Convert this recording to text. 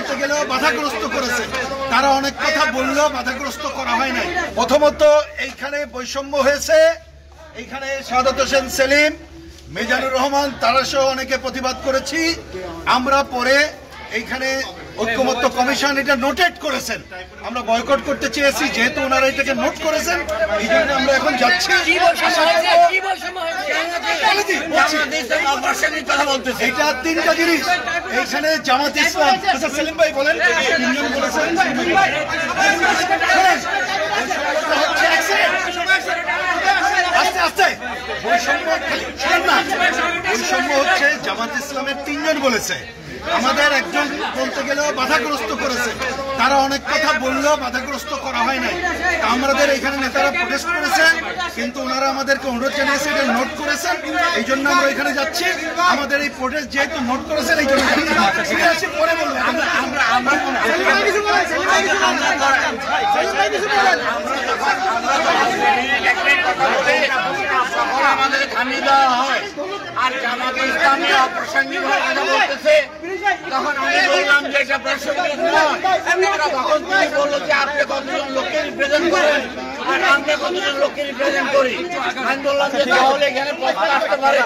বলতে গেলেও বাধাগ্রস্ত করেছে। তারা অনেক কথা বললেও বাধাগ্রস্ত করা হয় নাই। প্রথমত এইখানে বৈষম্য হয়েছে। এইখানে সাদত হোসেন সেলিম, মিজানুর রহমান তারা সহ অনেকে প্রতিবাদ করেছি। আমরা পরে এইখানে ঐক্যমত্য কমিশন এটা নোটেট করেছেন, আমরা বয়কট করতে চেয়েছি, যেহেতু ওনারা এটাকে নোট করেছেন এই জন্য আমরা এখন যাচ্ছি। এটা তিনটা জিনিস এইখানে জামাত ইসলাম, আচ্ছা সেলিম ভাই বলেন, তিনজন বলেছেন আস্তে আস্তে বৈষম্য হচ্ছে জামাত ইসলামের তিনজন বলেছে। আমাদের একজন বলতে গেলেও বাধাগ্রস্ত করেছে। তারা অনেক কথা বললেও বাধাগ্রস্ত করা হয় নাই। আমাদের এখানে নেতারা প্রোটেস্ট করেছেন, কিন্তু ওনারা আমাদেরকে অনুরোধ জানিয়েছে, এটা নোট করেছেন, এই জন্য আমরা এখানে যাচ্ছি। আমাদের এই প্রোটেস্ট যেহেতু নোট করেছেন এই জন্য পরে বলবেন। আমাদের থামিয়ে দেওয়া হয় আর জামাতে ইসলামী অপ্রাসঙ্গিক কথা বলতেছে, তখন আমি বললাম যে এটা প্রাসঙ্গিক নয়। তখন তিনি বললো যে আপনি কতজন লোককে রিপ্রেজেন্ট করেন আর আমরা কতজন লোককে রিপ্রেজেন্ট করি। আমি বললাম যে তাহলে এখানে প্রশ্ন আসতে পারে।